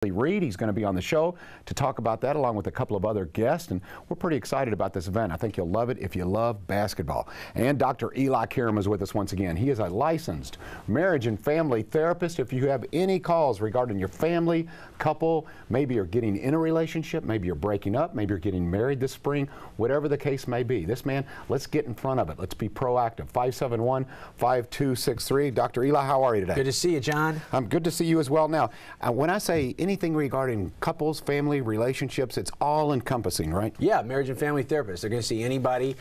Reed. He's going to be on the show to talk about that along with a couple of other guests, and we're pretty excited about this event. I think you'll love it if you love basketball. And Dr. Eli Karam is with us once again. He is a licensed marriage and family therapist. If you have any calls regarding your family, couple, maybe you're getting in a relationship, maybe you're breaking up, maybe you're getting married this spring, whatever the case may be, this man, let's get in front of it. Let's be proactive. 571-5263. Dr. Eli, how are you today? Good to see you, John. I'm good to see you as well. Now, when I say anything regarding couples, family, relationships, it's all encompassing, right? Yeah, marriage and family therapists. They're going to see anybody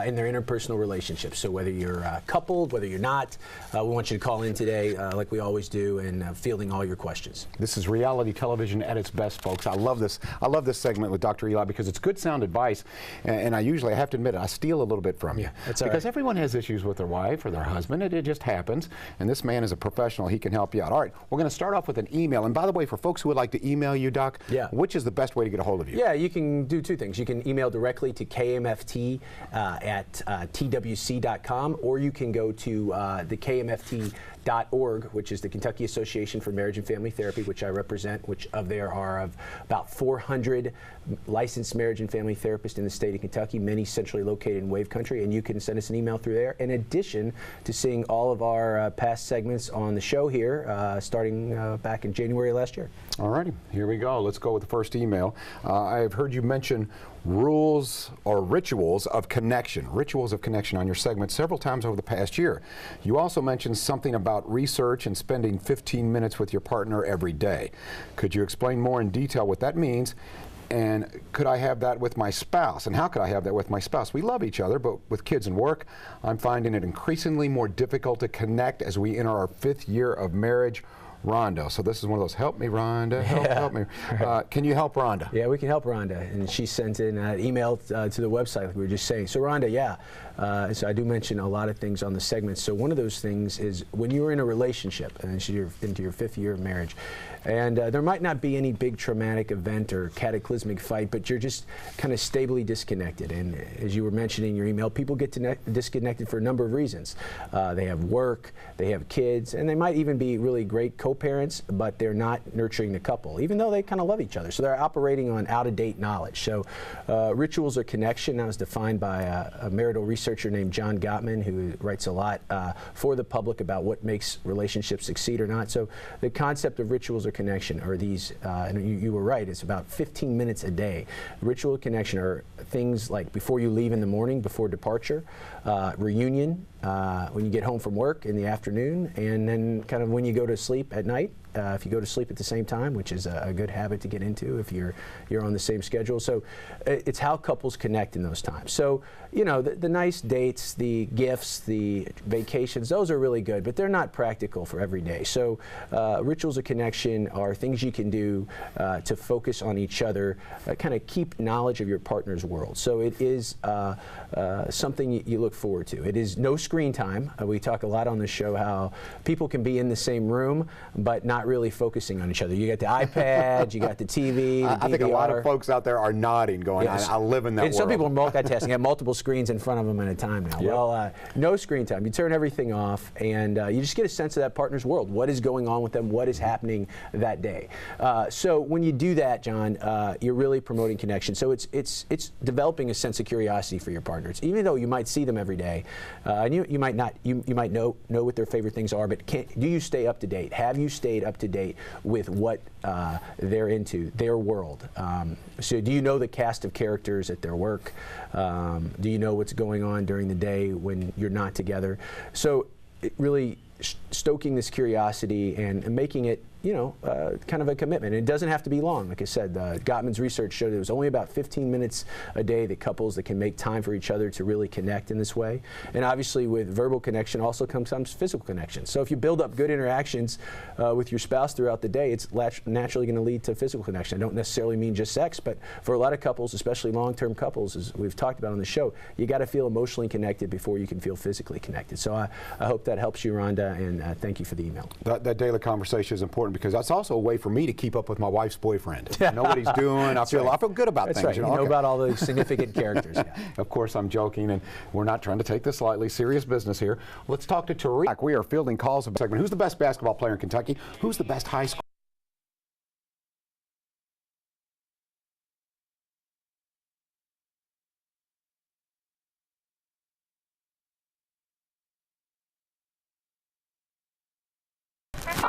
in their interpersonal relationships. So whether you're coupled, whether you're not, we want you to call in today like we always do and fielding all your questions. This is reality television at its best, folks. I love this. I love this segment with Dr. Eli because it's good sound advice, and I have to admit it, I steal a little bit from you. Yeah, that's all because right. Everyone has issues with their wife or their husband. It just happens, and this man is a professional. He can help you out. All right, we're going to start off with an email, and by the way, for folks who would like to email you, Doc, which is the best way to get a hold of you? Yeah, you can do two things. You can email directly to KMFT at twc.com, or you can go to the KMFT.org, which is the Kentucky Association for Marriage and Family Therapy, which I represent, which there are of about 400 licensed marriage and family therapists in the state of Kentucky, many centrally located in Wave Country, and you can send us an email through there, in addition to seeing all of our past segments on the show here, starting back in January last year. All righty, here we go. Let's go with the first email. I've heard you mention rules or rituals of connection on your segment several times over the past year. You also mentioned something about research and spending 15 minutes with your partner every day. Could you explain more in detail what that means? And could I have that with my spouse? And how could I have that with my spouse? We love each other, but with kids and work, I'm finding it increasingly more difficult to connect as we enter our 5th year of marriage. Rhonda. So this is one of those, help me, Rhonda, help me. Can you help Rhonda? Yeah, we can help Rhonda. And she sent in an email to the website, like we were just saying. So Rhonda, so I do mention a lot of things on the segment. So one of those things is when you're in a relationship, and you're into your 5th year of marriage, and there might not be any big traumatic event or cataclysmic fight, but you're just kind of stably disconnected. And as you were mentioning in your email, people get disconnected for a number of reasons. They have work, they have kids, and they might even be really great co-parents, but they're not nurturing the couple, even though they kind of love each other. So they're operating on out-of-date knowledge. So rituals of connection now is defined by a marital researcher named John Gottman, who writes a lot for the public about what makes relationships succeed or not. So the concept of rituals of connection are these, and you were right, it's about 15 minutes a day. Ritual of connection are things like before you leave in the morning, before departure, reunion, when you get home from work in the afternoon, and then kind of when you go to sleep at night, if you go to sleep at the same time, which is a good habit to get into if you're on the same schedule. So it's how couples connect in those times. So, you know, the nice dates, the gifts, the vacations, those are really good, but they're not practical for every day. So rituals of connection are things you can do to focus on each other, kind of keep knowledge of your partner's world. So it is something you look forward to. It is no screen time. We talk a lot on the show how people can be in the same room, but not really focusing on each other. You got the iPad, you got the TV, the I think a lot of folks out there are nodding, going, yes. I live in that world. Some people are multitasking, have multiple screens in front of them at a time now. Yep. Well, no screen time. You turn everything off, and you just get a sense of that partner's world. What is going on with them? What is happening that day? So when you do that, John, you're really promoting connection. So it's developing a sense of curiosity for your partners, even though you might see them every day, and you might not. You might know what their favorite things are, but do you stay up to date? Have you stayed up to date with what they're into, their world? So do you know the cast of characters at their work? Do you know what's going on during the day when you're not together? So it really stoking this curiosity and making it, you know, kind of a commitment. And it doesn't have to be long. Like I said, Gottman's research showed it was only about 15 minutes a day that couples that can make time for each other to really connect in this way. And obviously with verbal connection also comes physical connection. So if you build up good interactions with your spouse throughout the day, it's naturally going to lead to physical connection. I don't necessarily mean just sex, but for a lot of couples, especially long-term couples, as we've talked about on the show, you got to feel emotionally connected before you can feel physically connected. So I hope that helps you, Rhonda, and thank you for the email. That daily conversation is important because that's also a way for me to keep up with my wife's boyfriend. I know what he's doing. I feel good about that's things. Right. You know about all the significant characters. Yeah. Of course, I'm joking, and we're not trying to take this lightly. Serious business here. Let's talk to Tariq. We are fielding calls about segment. Who's the best basketball player in Kentucky? Who's the best high school?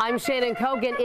I'm Shannon Kogan.